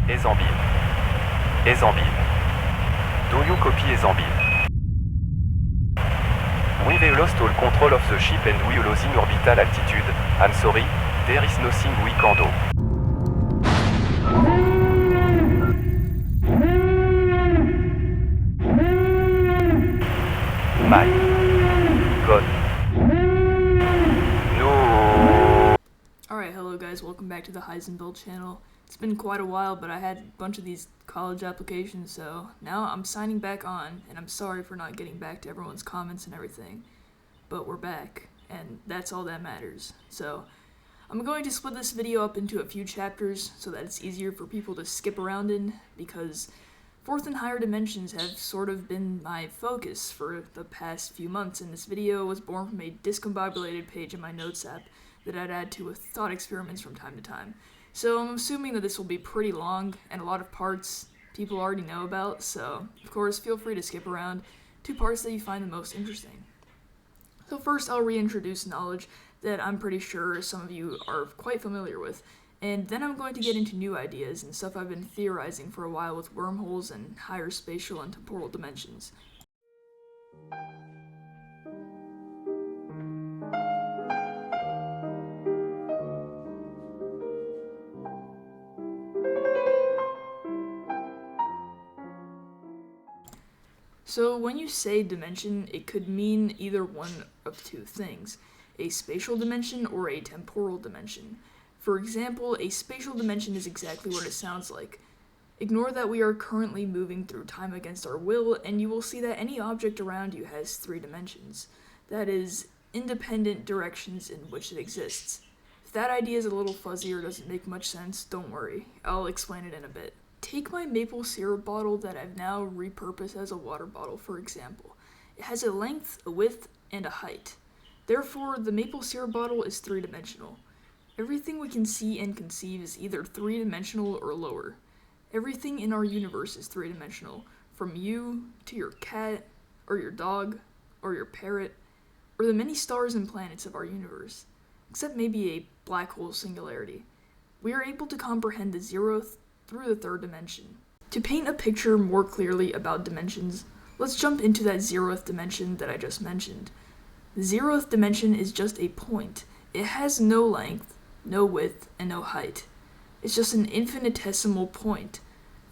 Example. Example. Do you copy example? We've lost all control of the ship and we're losing orbital altitude. I'm sorry, there is nothing we can do. My God. No. Alright, hello guys, welcome back to the Heisenbuild channel. It's been quite a while, but I had a bunch of these college applications, so now I'm signing back on, and I'm sorry for not getting back to everyone's comments and everything. But we're back, and that's all that matters. So, I'm going to split this video up into a few chapters so that it's easier for people to skip around in, because fourth and higher dimensions have sort of been my focus for the past few months, and this video was born from a discombobulated page in my notes app that I'd add to with thought experiments from time to time. So I'm assuming that this will be pretty long, and a lot of parts people already know about, so of course feel free to skip around to parts that you find the most interesting. So first I'll reintroduce knowledge that I'm pretty sure some of you are quite familiar with, and then I'm going to get into new ideas and stuff I've been theorizing for a while with wormholes and higher spatial and temporal dimensions. So when you say dimension, it could mean either one of two things, a spatial dimension or a temporal dimension. For example, a spatial dimension is exactly what it sounds like. Ignore that we are currently moving through time against our will, and you will see that any object around you has three dimensions. That is, independent directions in which it exists. If that idea is a little fuzzy or doesn't make much sense, don't worry. I'll explain it in a bit. Take my maple syrup bottle that I've now repurposed as a water bottle, for example. It has a length, a width, and a height. Therefore, the maple syrup bottle is three-dimensional. Everything we can see and conceive is either three-dimensional or lower. Everything in our universe is three-dimensional, from you to your cat, or your dog, or your parrot, or the many stars and planets of our universe, except maybe a black hole singularity. We are able to comprehend the zeroth through the third dimension. To paint a picture more clearly about dimensions, let's jump into that zeroth dimension that I just mentioned. The zeroth dimension is just a point. It has no length, no width, and no height. It's just an infinitesimal point.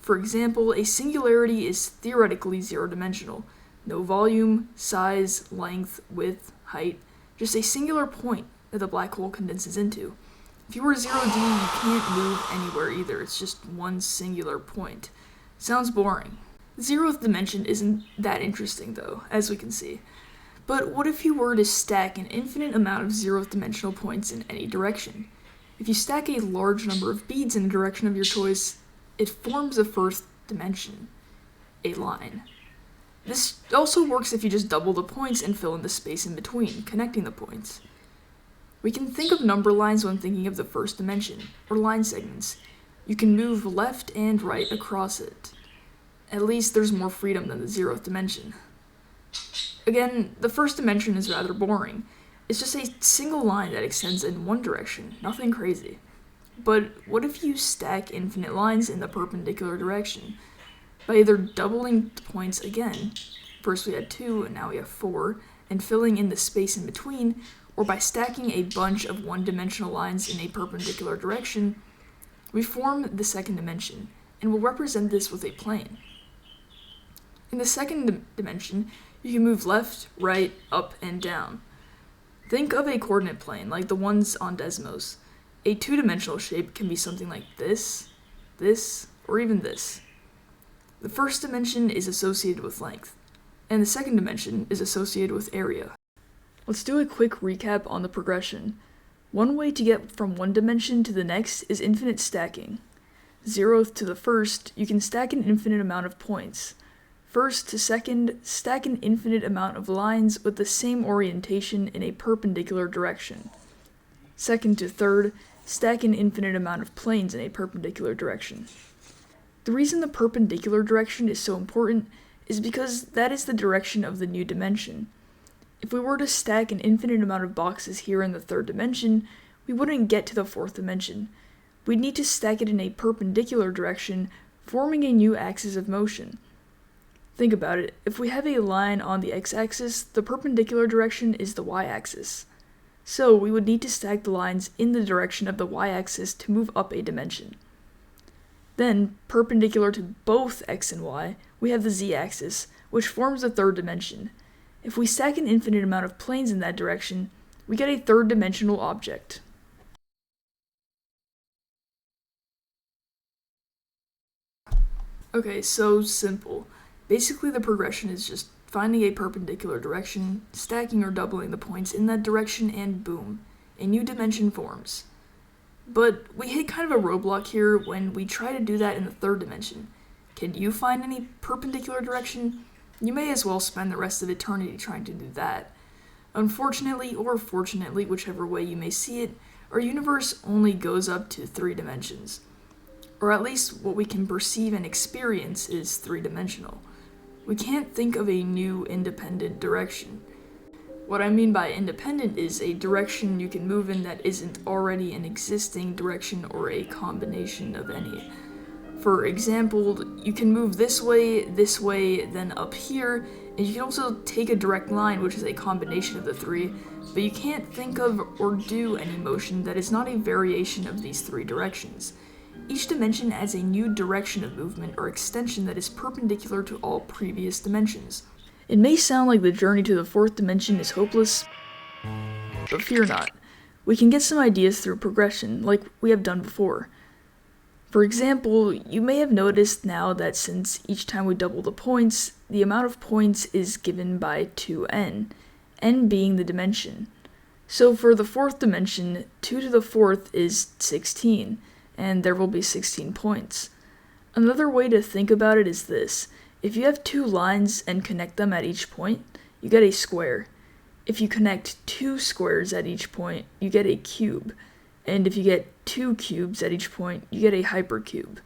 For example, a singularity is theoretically zero-dimensional. No volume, size, length, width, height, just a singular point that the black hole condenses into. If you were 0D, you can't move anywhere either, it's just one singular point. Sounds boring. The zeroth dimension isn't that interesting though, as we can see. But what if you were to stack an infinite amount of zeroth dimensional points in any direction? If you stack a large number of beads in the direction of your choice, it forms a first dimension, a line. This also works if you just double the points and fill in the space in between, connecting the points. We can think of number lines when thinking of the first dimension, or line segments. You can move left and right across it. At least there's more freedom than the zeroth dimension. Again, the first dimension is rather boring. It's just a single line that extends in one direction, nothing crazy. But what if you stack infinite lines in the perpendicular direction? By either doubling the points again, first we had 2 and now we have 4, and filling in the space in between, or by stacking a bunch of one-dimensional lines in a perpendicular direction, we form the second dimension, and we'll represent this with a plane. In the second dimension, you can move left, right, up, and down. Think of a coordinate plane, like the ones on Desmos. A two-dimensional shape can be something like this, or even this. The first dimension is associated with length, and the second dimension is associated with area. Let's do a quick recap on the progression. One way to get from one dimension to the next is infinite stacking. Zeroth to the first, you can stack an infinite amount of points. First to second, stack an infinite amount of lines with the same orientation in a perpendicular direction. Second to third, stack an infinite amount of planes in a perpendicular direction. The reason the perpendicular direction is so important is because that is the direction of the new dimension. If we were to stack an infinite amount of boxes here in the third dimension, we wouldn't get to the fourth dimension. we'd need to stack it in a perpendicular direction, forming a new axis of motion. Think about it. If we have a line on the x-axis, the perpendicular direction is the y-axis. So we would need to stack the lines in the direction of the y-axis to move up a dimension. Then, perpendicular to both x and y, we have the z-axis, which forms the third dimension. If we stack an infinite amount of planes in that direction, we get a third-dimensional object. Okay, so simple. Basically, the progression is just finding a perpendicular direction, stacking or doubling the points in that direction, and boom, a new dimension forms. But we hit kind of a roadblock here when we try to do that in the third dimension. Can you find any perpendicular direction? You may as well spend the rest of eternity trying to do that. Unfortunately, or fortunately, whichever way you may see it, our universe only goes up to 3 dimensions. Or at least what we can perceive and experience is 3-dimensional. We can't think of a new independent direction. What I mean by independent is a direction you can move in that isn't already an existing direction or a combination of any. For example, you can move this way, then up here, and you can also take a direct line, which is a combination of the 3, but you can't think of or do any motion that is not a variation of these 3 directions. Each dimension adds a new direction of movement or extension that is perpendicular to all previous dimensions. It may sound like the journey to the 4th dimension is hopeless, but fear not. We can get some ideas through progression, like we have done before. For example, you may have noticed now that since each time we double the points, the amount of points is given by 2n, n being the dimension. So for the 4th dimension, 2 to the 4th is 16, and there will be 16 points. Another way to think about it is this. If you have 2 lines and connect them at each point, you get a square. If you connect 2 squares at each point, you get a cube. And if you get 2 cubes at each point, you get a hypercube.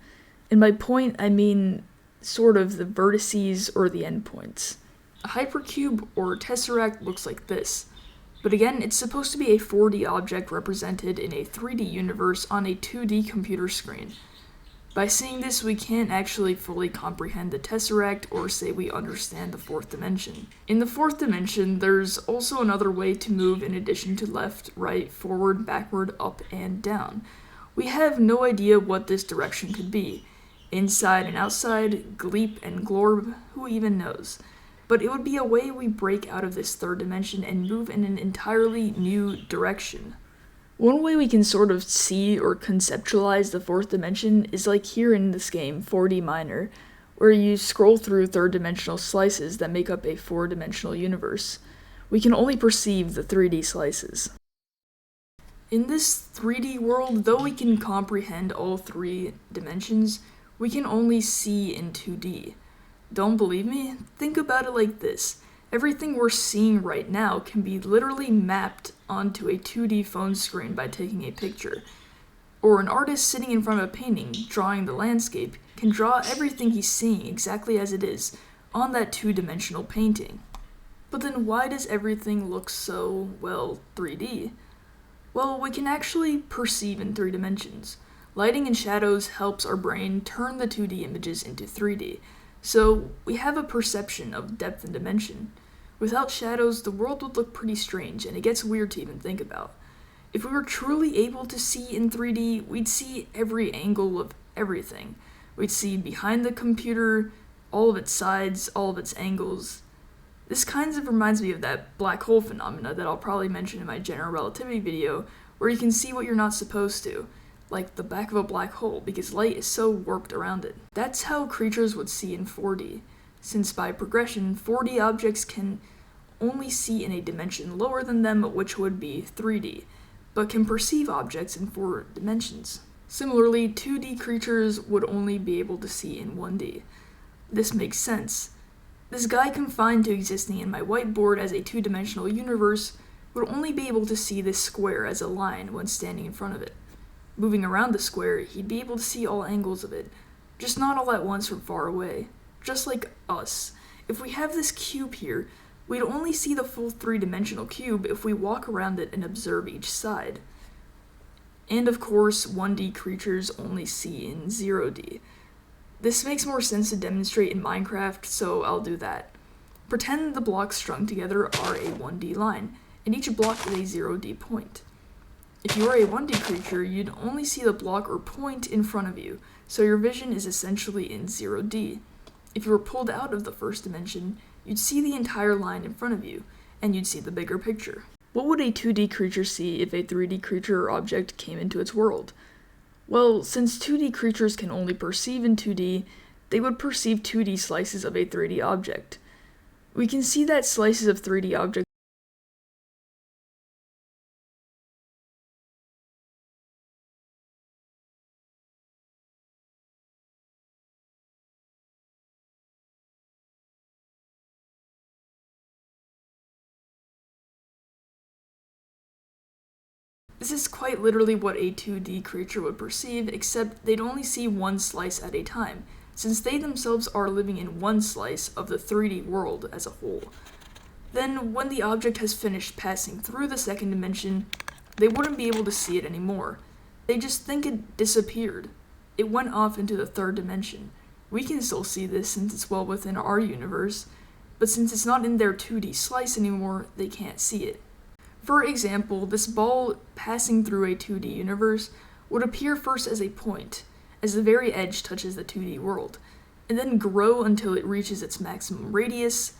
And by point, I mean sort of the vertices or the endpoints. A hypercube or tesseract looks like this. But again, it's supposed to be a 4D object represented in a 3D universe on a 2D computer screen. By seeing this, we can't actually fully comprehend the tesseract or say we understand the 4th dimension. In the 4th dimension, there's also another way to move in addition to left, right, forward, backward, up, and down. We have no idea what this direction could be. Inside and outside, gleep and glorb, who even knows? But it would be a way we break out of this 3rd dimension and move in an entirely new direction. One way we can sort of see or conceptualize the 4th dimension is like here in this game, 4D Minor, where you scroll through 3rd-dimensional slices that make up a 4-dimensional universe. We can only perceive the 3D slices. In this 3D world, though we can comprehend all 3 dimensions, we can only see in 2D. Don't believe me? Think about it like this. Everything we're seeing right now can be literally mapped onto a 2D phone screen by taking a picture. Or an artist sitting in front of a painting, drawing the landscape, can draw everything he's seeing exactly as it is on that 2-dimensional painting. But then why does everything look so, 3D? Well, we can actually perceive in 3 dimensions. Lighting and shadows helps our brain turn the 2D images into 3D. So we have a perception of depth and dimension. Without shadows, the world would look pretty strange, and it gets weird to even think about. If we were truly able to see in 3D, we'd see every angle of everything. We'd see behind the computer, all of its sides, all of its angles. This kind of reminds me of that black hole phenomena that I'll probably mention in my general relativity video, where you can see what you're not supposed to, like the back of a black hole, because light is so warped around it. That's how creatures would see in 4D, since by progression, 4D objects can only see in a dimension lower than them, which would be 3D, but can perceive objects in 4 dimensions. Similarly, 2D creatures would only be able to see in 1D. This makes sense. This guy confined to existing in my whiteboard as a 2-dimensional universe would only be able to see this square as a line when standing in front of it. Moving around the square, he'd be able to see all angles of it, just not all at once from far away. Just like us. If we have this cube here, we'd only see the full 3-dimensional cube if we walk around it and observe each side. And of course, 1D creatures only see in 0D. This makes more sense to demonstrate in Minecraft, so I'll do that. Pretend the blocks strung together are a 1D line, and each block is a 0D point. If you are a 1D creature, you'd only see the block or point in front of you, so your vision is essentially in 0D. If you were pulled out of the first dimension, you'd see the entire line in front of you, and you'd see the bigger picture. What would a 2D creature see if a 3D creature or object came into its world? Well, since 2D creatures can only perceive in 2D, they would perceive 2D slices of a 3D object. We can see that slices of 3D objects This is quite literally what a 2D creature would perceive, except they'd only see one slice at a time, since they themselves are living in one slice of the 3D world as a whole. Then, when the object has finished passing through the second dimension, they wouldn't be able to see it anymore. They just think it disappeared. It went off into the third dimension. We can still see this since it's well within our universe, but since it's not in their 2D slice anymore, they can't see it. For example, this ball passing through a 2D universe would appear first as a point, as the very edge touches the 2D world, and then grow until it reaches its maximum radius,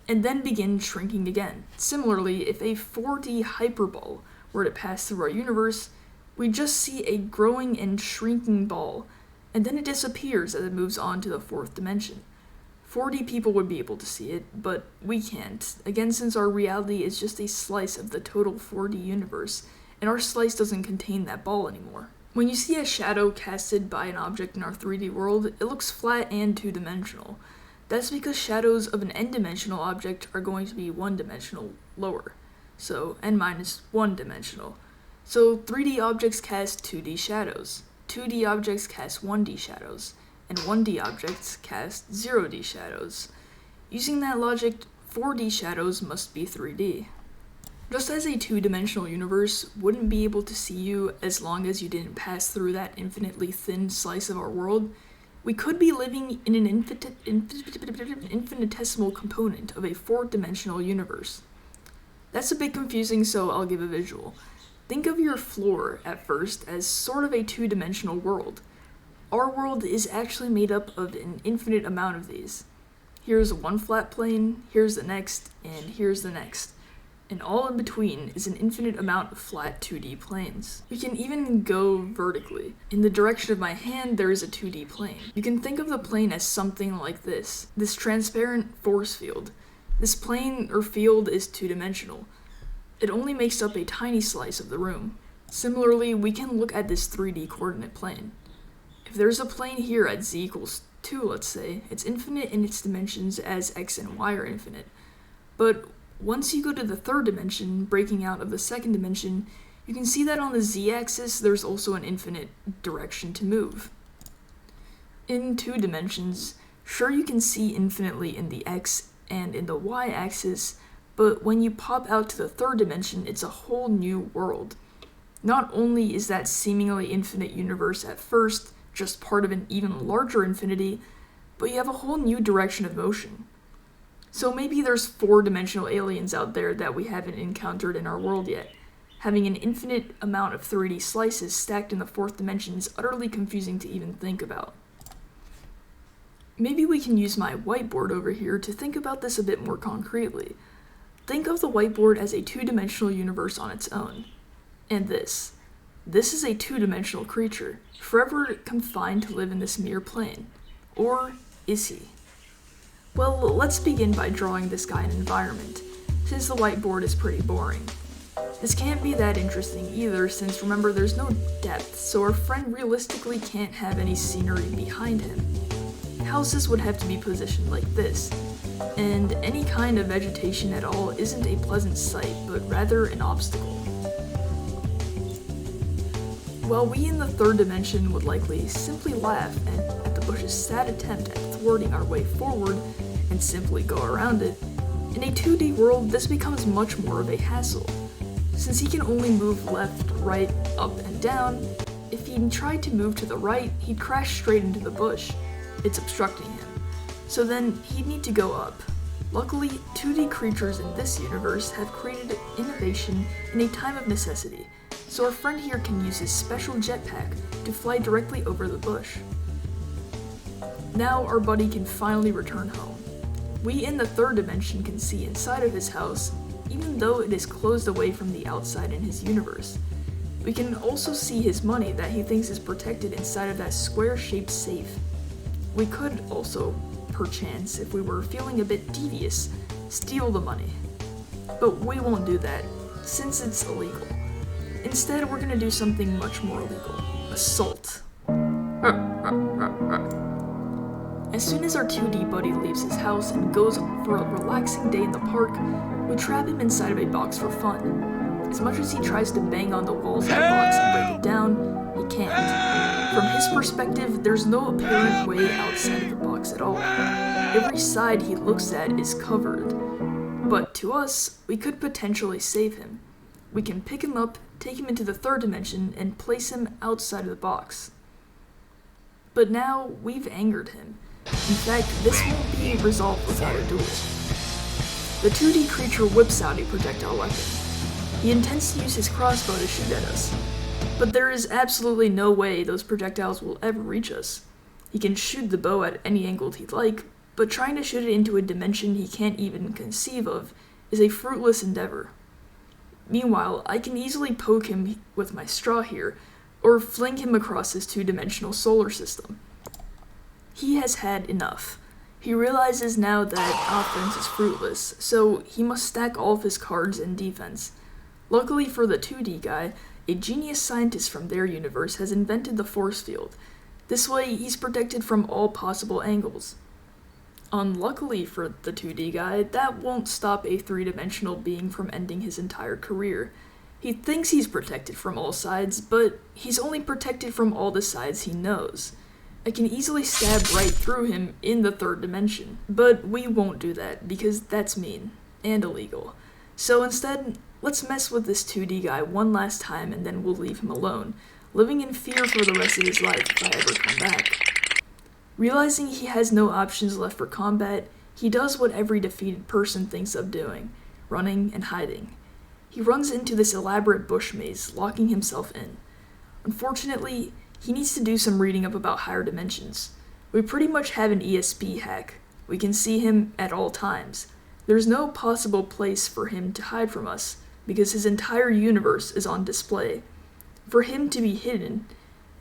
and then begin shrinking again. Similarly, if a 4D hyperball were to pass through our universe, we just see a growing and shrinking ball, and then it disappears as it moves on to the fourth dimension. 4D people would be able to see it, but we can't, again since our reality is just a slice of the total 4D universe, and our slice doesn't contain that ball anymore. When you see a shadow casted by an object in our 3D world, it looks flat and two-dimensional. That's because shadows of an n-dimensional object are going to be one-dimensional lower, so n minus one-dimensional. So 3D objects cast 2D shadows, 2D objects cast 1D shadows, and 1D objects cast 0D shadows. Using that logic, 4D shadows must be 3D. Just as a two-dimensional universe wouldn't be able to see you as long as you didn't pass through that infinitely thin slice of our world, we could be living in an infinitesimal component of a fourth-dimensional universe. That's a bit confusing, so I'll give a visual. Think of your floor, at first, as sort of a two-dimensional world. Our world is actually made up of an infinite amount of these. Here's one flat plane, here's the next, and here's the next. And all in between is an infinite amount of flat 2D planes. We can even go vertically. In the direction of my hand, there is a 2D plane. You can think of the plane as something like this transparent force field. This plane or field is two-dimensional. It only makes up a tiny slice of the room. Similarly, we can look at this 3D coordinate plane. If there's a plane here at z equals 2, let's say, it's infinite in its dimensions as x and y are infinite. But once you go to the third dimension, breaking out of the second dimension, you can see that on the z-axis there's also an infinite direction to move. In 2 dimensions, sure you can see infinitely in the x and in the y-axis, but when you pop out to the third dimension, it's a whole new world. Not only is that seemingly infinite universe at first just part of an even larger infinity, but you have a whole new direction of motion. So maybe there's 4-dimensional aliens out there that we haven't encountered in our world yet. Having an infinite amount of 3D slices stacked in the 4th dimension is utterly confusing to even think about. Maybe we can use my whiteboard over here to think about this a bit more concretely. Think of the whiteboard as a 2-dimensional universe on its own. And this. This is a 2-dimensional creature, forever confined to live in this mere plane. Or is he? Well, let's begin by drawing this guy an environment, since the whiteboard is pretty boring. This can't be that interesting either, since remember there's no depth, so our friend realistically can't have any scenery behind him. Houses would have to be positioned like this, and any kind of vegetation at all isn't a pleasant sight, but rather an obstacle. While we in the 3rd dimension would likely simply laugh at the bush's sad attempt at thwarting our way forward and simply go around it, in a 2D world this becomes much more of a hassle. Since he can only move left, right, up, and down, if he tried to move to the right, he'd crash straight into the bush. It's obstructing him. So then, he'd need to go up. Luckily, 2D creatures in this universe have created innovation in a time of necessity, so our friend here can use his special jetpack to fly directly over the bush. Now our buddy can finally return home. We in the third dimension can see inside of his house, even though it is closed away from the outside in his universe. We can also see his money that he thinks is protected inside of that square-shaped safe. We could also, perchance, if we were feeling a bit devious, steal the money. But we won't do that, since it's illegal. Instead, we're gonna do something much more illegal. Assault. As soon as our 2D buddy leaves his house and goes for a relaxing day in the park, we trap him inside of a box for fun. As much as he tries to bang on the walls of the box and break it down, he can't. From his perspective, there's no apparent way outside of the box at all. Every side he looks at is covered. But to us, we could potentially save him. We can pick him up, take him into the third dimension, and place him outside of the box. But now, we've angered him. In fact, this won't be resolved without a duel. The 2D creature whips out a projectile weapon. He intends to use his crossbow to shoot at us. But there is absolutely no way those projectiles will ever reach us. He can shoot the bow at any angle he'd like, but trying to shoot it into a dimension he can't even conceive of is a fruitless endeavor. Meanwhile, I can easily poke him with my straw here, or fling him across his two-dimensional solar system. He has had enough. He realizes now that offense is fruitless, so he must stack all of his cards in defense. Luckily for the 2D guy, a genius scientist from their universe has invented the force field. This way, he's protected from all possible angles. Unluckily for the 2D guy, that won't stop a three-dimensional being from ending his entire career. He thinks he's protected from all sides, but he's only protected from all the sides he knows. I can easily stab right through him in the third dimension, but we won't do that because that's mean and illegal. So instead, let's mess with this 2D guy one last time and then we'll leave him alone, living in fear for the rest of his life if I ever come back. Realizing he has no options left for combat, he does what every defeated person thinks of doing, running and hiding. He runs into this elaborate bush maze, locking himself in. Unfortunately, he needs to do some reading up about higher dimensions. We pretty much have an ESP hack. We can see him at all times. There's no possible place for him to hide from us, because his entire universe is on display. For him to be hidden,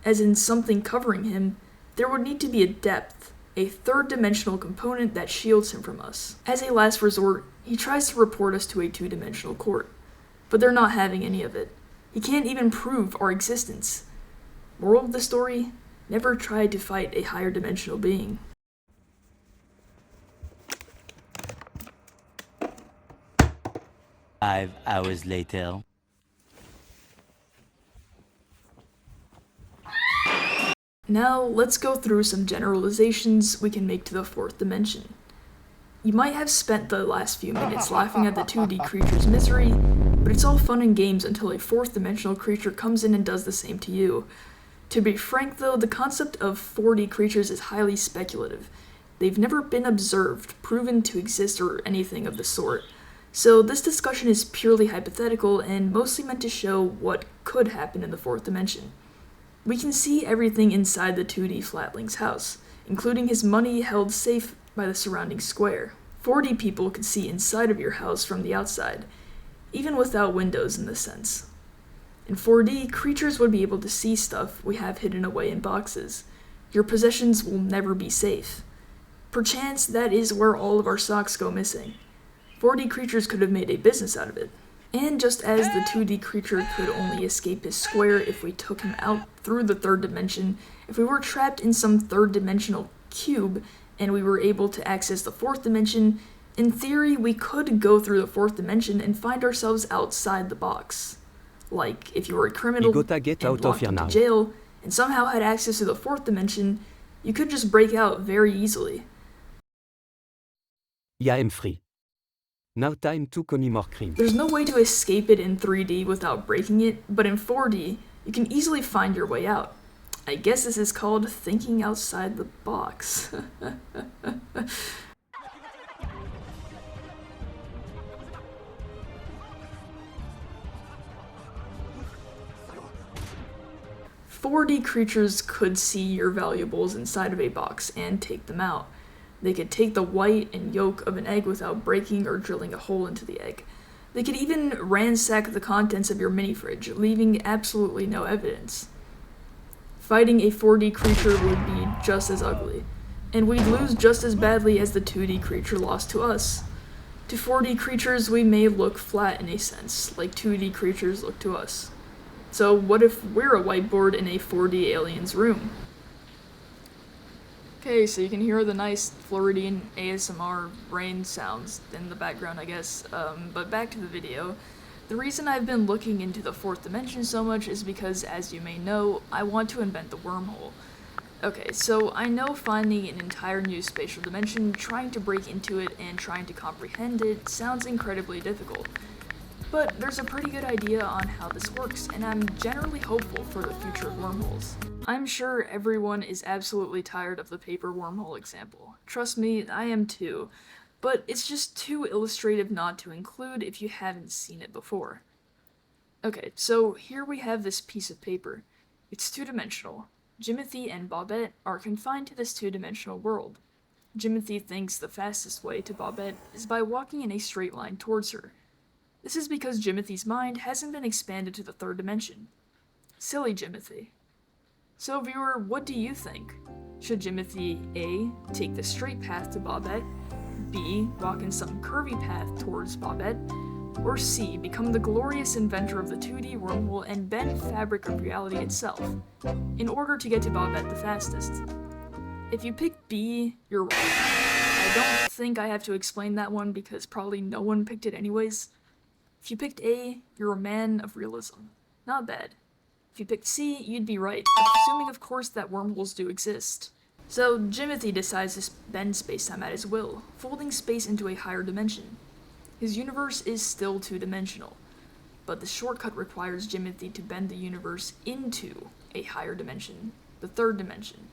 as in something covering him, there would need to be a depth, a third-dimensional component that shields him from us. As a last resort, he tries to report us to a two-dimensional court, but they're not having any of it. He can't even prove our existence. Moral of the story, never try to fight a higher dimensional being. Five hours later. Now, let's go through some generalizations we can make to the fourth dimension. You might have spent the last few minutes laughing at the 2D creature's misery, but it's all fun and games until a fourth dimensional creature comes in and does the same to you. To be frank though, the concept of 4D creatures is highly speculative. They've never been observed, proven to exist, or anything of the sort. So this discussion is purely hypothetical and mostly meant to show what could happen in the fourth dimension. We can see everything inside the 2D flatling's house, including his money held safe by the surrounding square. 4D people could see inside of your house from the outside, even without windows in this sense. In 4D, creatures would be able to see stuff we have hidden away in boxes. Your possessions will never be safe. Perchance that is where all of our socks go missing. 4D creatures could have made a business out of it. And just as the 2D creature could only escape his square if we took him out through the third dimension, if we were trapped in some third-dimensional cube and we were able to access the fourth dimension, in theory we could go through the fourth dimension and find ourselves outside the box. Like, if you were a criminal and locked into jail and somehow had access to the fourth dimension, you could just break out very easily. Ja, im Free. Now time to commit more crime. There's no way to escape it in 3D without breaking it, but in 4D, you can easily find your way out. I guess this is called thinking outside the box. 4D creatures could see your valuables inside of a box and take them out. They could take the white and yolk of an egg without breaking or drilling a hole into the egg. They could even ransack the contents of your mini fridge, leaving absolutely no evidence. Fighting a 4D creature would be just as ugly, and we'd lose just as badly as the 2D creature lost to us. To 4D creatures, we may look flat in a sense, like 2D creatures look to us. So what if we're a whiteboard in a 4D alien's room? Okay, so you can hear the nice Floridian ASMR rain sounds in the background, I guess, but back to the video. The reason I've been looking into the fourth dimension so much is because, as you may know, I want to invent the wormhole. Okay, so I know finding an entire new spatial dimension, trying to break into it, and trying to comprehend it sounds incredibly difficult. But there's a pretty good idea on how this works, and I'm generally hopeful for the future of wormholes. I'm sure everyone is absolutely tired of the paper wormhole example. Trust me, I am too. But it's just too illustrative not to include if you haven't seen it before. Okay, so here we have this piece of paper. It's two-dimensional. Jimothy and Bobette are confined to this two-dimensional world. Jimothy thinks the fastest way to Bobette is by walking in a straight line towards her. This is because Jimothy's mind hasn't been expanded to the third dimension. Silly Jimothy. So viewer, what do you think? Should Jimothy A. take the straight path to Bobette, B. walk in some curvy path towards Bobette, or C. become the glorious inventor of the 2D wormhole and bend fabric of reality itself, in order to get to Bobette the fastest? If you pick B, you're wrong. I don't think I have to explain that one because probably no one picked it anyways. If you picked A, you're a man of realism. Not bad. If you picked C, you'd be right, assuming of course that wormholes do exist. So Jimothy decides to bend space-time at his will, folding space into a higher dimension. His universe is still two-dimensional, but the shortcut requires Jimothy to bend the universe into a higher dimension, the third dimension.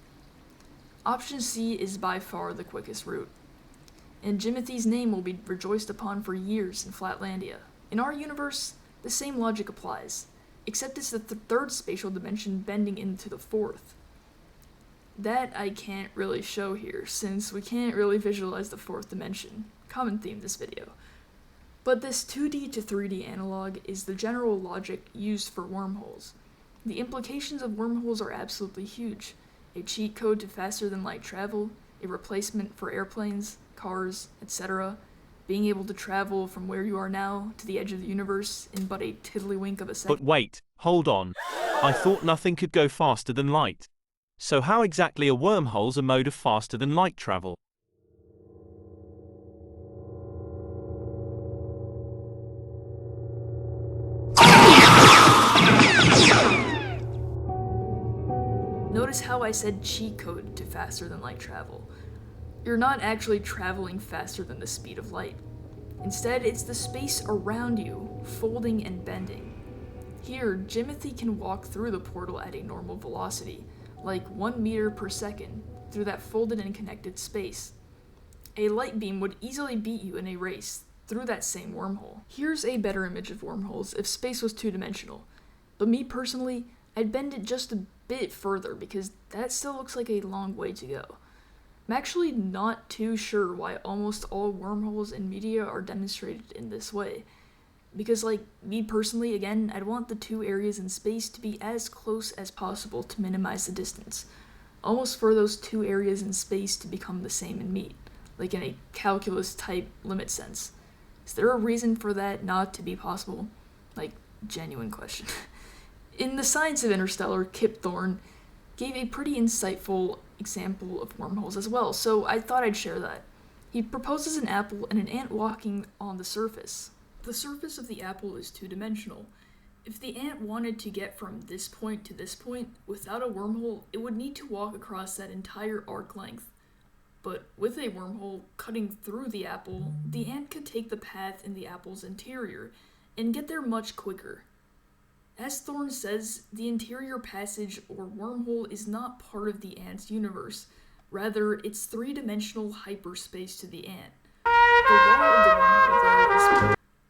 Option C is by far the quickest route, and Jimothy's name will be rejoiced upon for years in Flatlandia. In our universe, the same logic applies, except it's the third spatial dimension bending into the fourth. That I can't really show here, since we can't really visualize the fourth dimension. Common theme this video. But this 2D to 3D analog is the general logic used for wormholes. The implications of wormholes are absolutely huge. A cheat code to faster than light travel, a replacement for airplanes, cars, etc., being able to travel from where you are now to the edge of the universe in but a tiddlywink of a second. But wait, hold on. I thought nothing could go faster than light. So how exactly are wormholes a mode of faster than light travel? Notice how I said cheat code to faster than light travel. You're not actually traveling faster than the speed of light. Instead, it's the space around you, folding and bending. Here, Jimothy can walk through the portal at a normal velocity, like 1 meter per second, through that folded and connected space. A light beam would easily beat you in a race through that same wormhole. Here's a better image of wormholes if space was two-dimensional, but me personally, I'd bend it just a bit further because that still looks like a long way to go. I'm actually not too sure why almost all wormholes in media are demonstrated in this way. Because, like, me personally, again, I'd want the two areas in space to be as close as possible to minimize the distance. Almost for those two areas in space to become the same and meet, like in a calculus-type limit sense. Is there a reason for that not to be possible? Like, genuine question. In The Science of Interstellar, Kip Thorne gave a pretty insightful example of wormholes as well, so I thought I'd share that. He proposes an apple and an ant walking on the surface. The surface of the apple is two-dimensional. If the ant wanted to get from this point to this point without a wormhole, it would need to walk across that entire arc length. But with a wormhole cutting through the apple, the ant could take the path in the apple's interior and get there much quicker. As Thorne says, the interior passage or wormhole is not part of the ant's universe. Rather, it's three-dimensional hyperspace to the ant.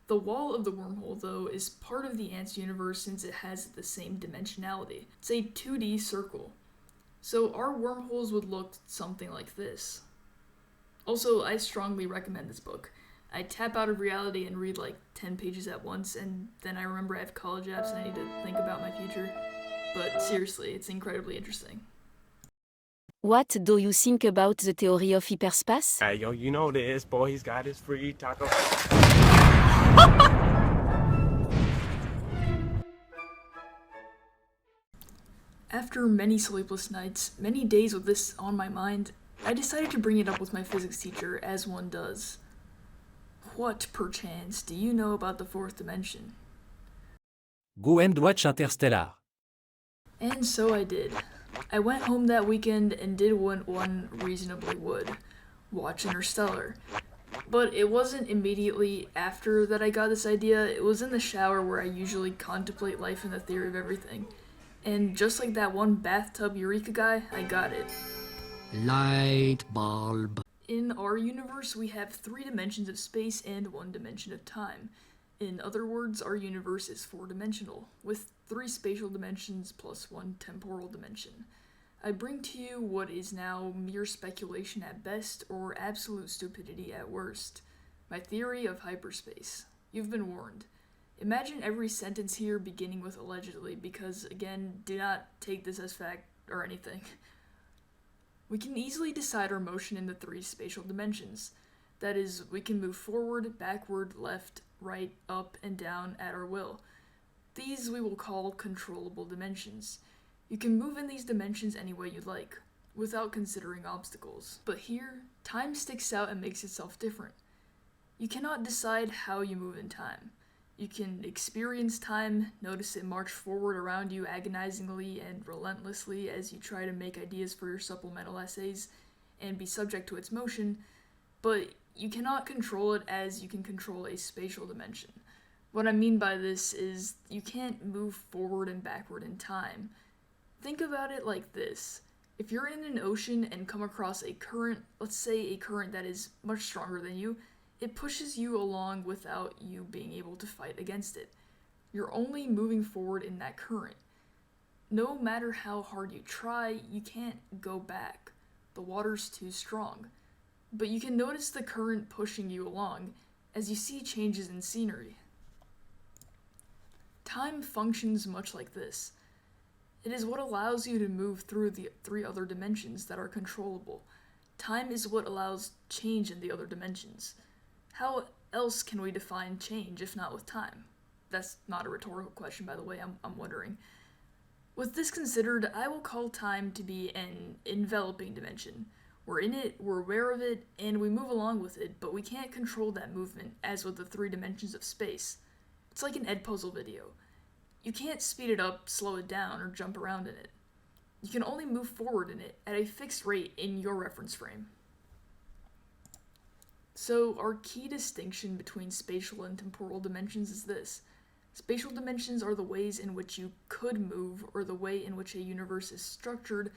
The wall of the wormhole, though, is part of the ant's universe since it has the same dimensionality. It's a 2D circle. So our wormholes would look something like this. Also, I strongly recommend this book. I tap out of reality and read like 10 pages at once, and then I remember I have college apps and I need to think about my future. But seriously, it's incredibly interesting. What do you think about the theory of hyperspace? Hey, yo, you know this, boy, he's got his free taco. After many sleepless nights, many days with this on my mind, I decided to bring it up with my physics teacher, as one does. What, perchance, do you know about the fourth dimension? Go and watch Interstellar. And so I did. I went home that weekend and did what one reasonably would, watch Interstellar. But it wasn't immediately after that I got this idea, it was in the shower where I usually contemplate life and the theory of everything. And just like that one bathtub Eureka guy, I got it. Light bulb. In our universe, we have 3 dimensions of space and 1 dimension of time. In other words, our universe is 4-dimensional, with 3 spatial dimensions plus 1 temporal dimension. I bring to you what is now mere speculation at best, or absolute stupidity at worst. My theory of hyperspace. You've been warned. Imagine every sentence here beginning with allegedly, because, again, do not take this as fact or anything. We can easily decide our motion in the 3 spatial dimensions. That is, we can move forward, backward, left, right, up, and down at our will. These we will call controllable dimensions. You can move in these dimensions any way you like, without considering obstacles. But here, time sticks out and makes itself different. You cannot decide how you move in time. You can experience time, notice it march forward around you agonizingly and relentlessly as you try to make ideas for your supplemental essays, and be subject to its motion, but you cannot control it as you can control a spatial dimension. What I mean by this is you can't move forward and backward in time. Think about it like this. If you're in an ocean and come across a current, let's say a current that is much stronger than you, it pushes you along without you being able to fight against it. You're only moving forward in that current. No matter how hard you try, you can't go back. The water's too strong. But you can notice the current pushing you along as you see changes in scenery. Time functions much like this. It is what allows you to move through the 3 other dimensions that are controllable. Time is what allows change in the other dimensions. How else can we define change if not with time? That's not a rhetorical question, by the way, I'm wondering. With this considered, I will call time to be an enveloping dimension. We're in it, we're aware of it, and we move along with it, but we can't control that movement, as with the 3 dimensions of space. It's like an Edpuzzle video. You can't speed it up, slow it down, or jump around in it. You can only move forward in it at a fixed rate in your reference frame. So, our key distinction between spatial and temporal dimensions is this. Spatial dimensions are the ways in which you could move, or the way in which a universe is structured,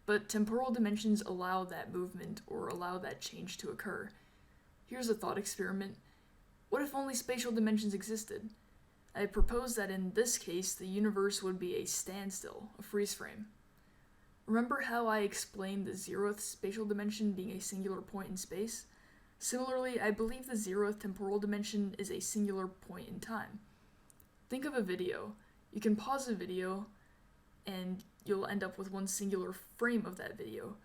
but temporal dimensions allow that movement, or allow that change to occur. Here's a thought experiment. What if only spatial dimensions existed? I propose that in this case, the universe would be a standstill, a freeze frame. Remember how I explained the 0th spatial dimension being a singular point in space? Similarly, I believe the 0th temporal dimension is a singular point in time. Think of a video. You can pause a video, and you'll end up with one singular frame of that video.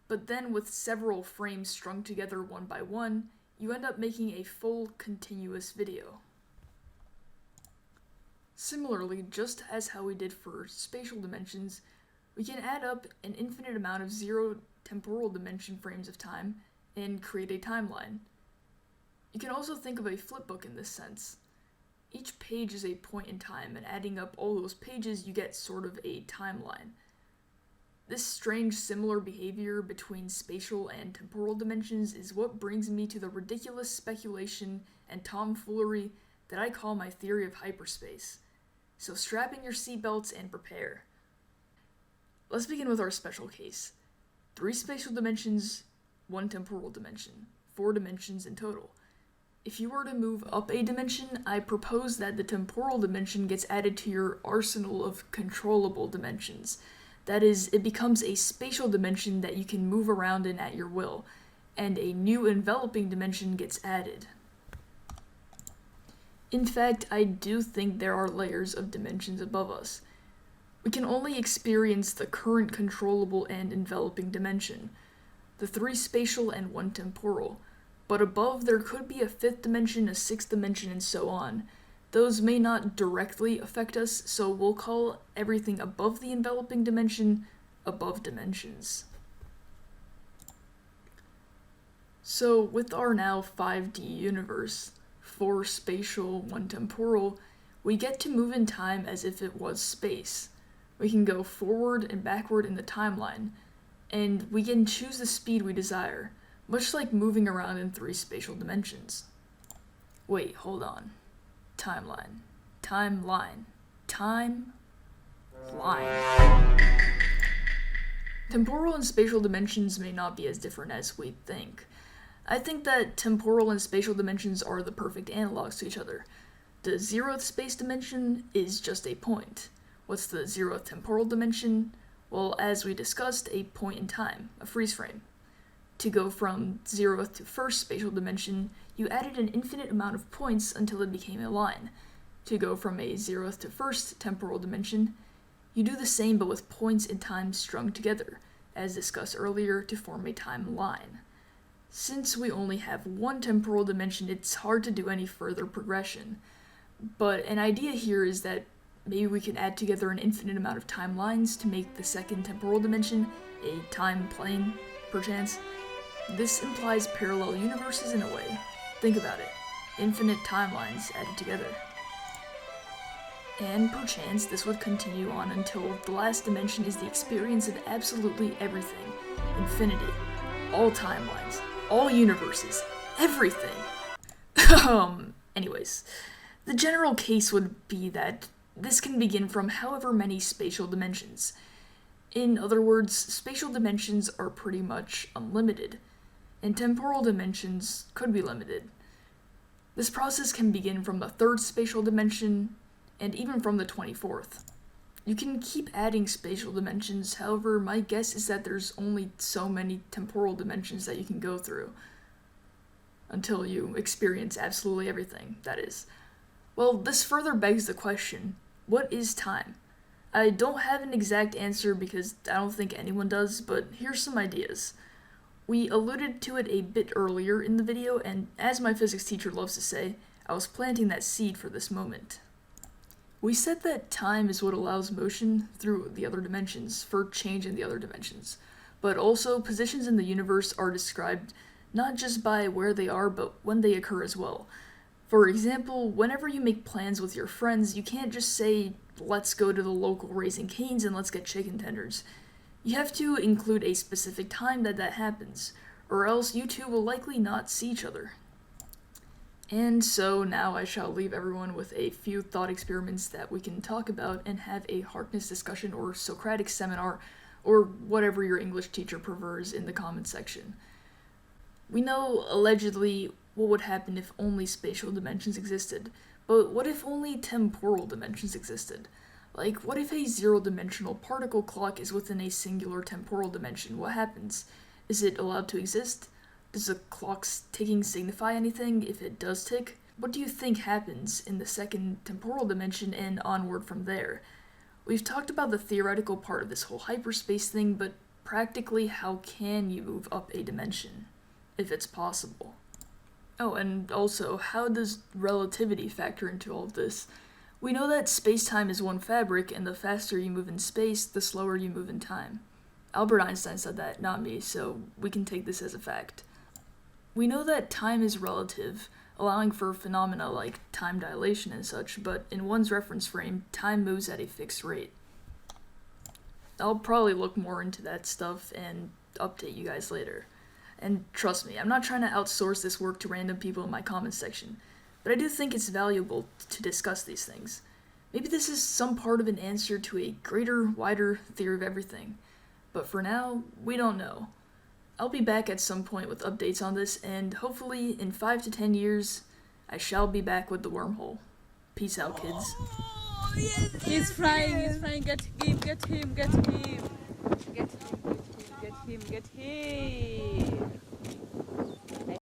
But then with several frames strung together one by one, you end up making a full, continuous video. Similarly, just as how we did for spatial dimensions, we can add up an infinite amount of 0 temporal dimension frames of time and create a timeline. You can also think of a flipbook in this sense. Each page is a point in time, and adding up all those pages, you get sort of a timeline. This strange similar behavior between spatial and temporal dimensions is what brings me to the ridiculous speculation and tomfoolery that I call my theory of hyperspace. So strap in your seatbelts and prepare. Let's begin with our special case. 3 spatial dimensions, 1 temporal dimension, 4 dimensions in total. If you were to move up a dimension, I propose that the temporal dimension gets added to your arsenal of controllable dimensions. That is, it becomes a spatial dimension that you can move around in at your will, and a new enveloping dimension gets added. In fact, I do think there are layers of dimensions above us. We can only experience the current controllable and enveloping dimension, the 3 spatial and 1 temporal, but above there could be a 5th dimension, a 6th dimension, and so on. Those may not directly affect us, so we'll call everything above the enveloping dimension above dimensions. So with our now 5D universe, 4 spatial, 1 temporal, we get to move in time as if it was space. We can go forward and backward in the timeline, and we can choose the speed we desire, much like moving around in 3 spatial dimensions. Wait, hold on. Timeline. Temporal and spatial dimensions may not be as different as we think. I think that temporal and spatial dimensions are the perfect analogs to each other. The 0th space dimension is just a point. What's the 0th temporal dimension? Well, as we discussed, a point in time, a freeze frame. To go from 0th to 1st spatial dimension, you added an infinite amount of points until it became a line. To go from a 0th to 1st temporal dimension, you do the same but with points in time strung together, as discussed earlier, to form a timeline. Since we only have 1 temporal dimension, it's hard to do any further progression. But an idea here is that maybe we can add together an infinite amount of timelines to make the 2nd temporal dimension a time plane, perchance. This implies parallel universes in a way. Think about it. Infinite timelines added together. And perchance this would continue on until the last dimension is the experience of absolutely everything. Infinity. All timelines. All universes. Everything. Anyways. The general case would be that this can begin from however many spatial dimensions. In other words, spatial dimensions are pretty much unlimited, and temporal dimensions could be limited. This process can begin from the 3rd spatial dimension, and even from the 24th. You can keep adding spatial dimensions, however, my guess is that there's only so many temporal dimensions that you can go through, until you experience absolutely everything, that is. Well, this further begs the question, what is time? I don't have an exact answer because I don't think anyone does, but here's some ideas. We alluded to it a bit earlier in the video, and as my physics teacher loves to say, I was planting that seed for this moment. We said that time is what allows motion through the other dimensions, for change in the other dimensions, but also positions in the universe are described not just by where they are, but when they occur as well. For example, whenever you make plans with your friends, you can't just say, let's go to the local Raising Cane's and let's get chicken tenders. You have to include a specific time that happens, or else you two will likely not see each other. And so now I shall leave everyone with a few thought experiments that we can talk about and have a Harkness discussion or Socratic seminar, or whatever your English teacher prefers in the comments section. We know, allegedly, what would happen if only spatial dimensions existed, but what if only temporal dimensions existed? Like, what if a zero-dimensional particle clock is within a singular temporal dimension? What happens? Is it allowed to exist? Does the clock's ticking signify anything if it does tick? What do you think happens in the 2nd temporal dimension and onward from there? We've talked about the theoretical part of this whole hyperspace thing, but practically, how can you move up a dimension, if it's possible? Oh, and also, how does relativity factor into all of this? We know that space-time is one fabric, and the faster you move in space, the slower you move in time. Albert Einstein said that, not me, so we can take this as a fact. We know that time is relative, allowing for phenomena like time dilation and such, but in one's reference frame, time moves at a fixed rate. I'll probably look more into that stuff and update you guys later. And trust me, I'm not trying to outsource this work to random people in my comments section, but I do think it's valuable to discuss these things. Maybe this is some part of an answer to a greater, wider theory of everything. But for now, we don't know. I'll be back at some point with updates on this, and hopefully in 5 to 10 years, I shall be back with the wormhole. Peace out, kids. He's flying, get him, get him, get him. Get him, get him, get him, get him.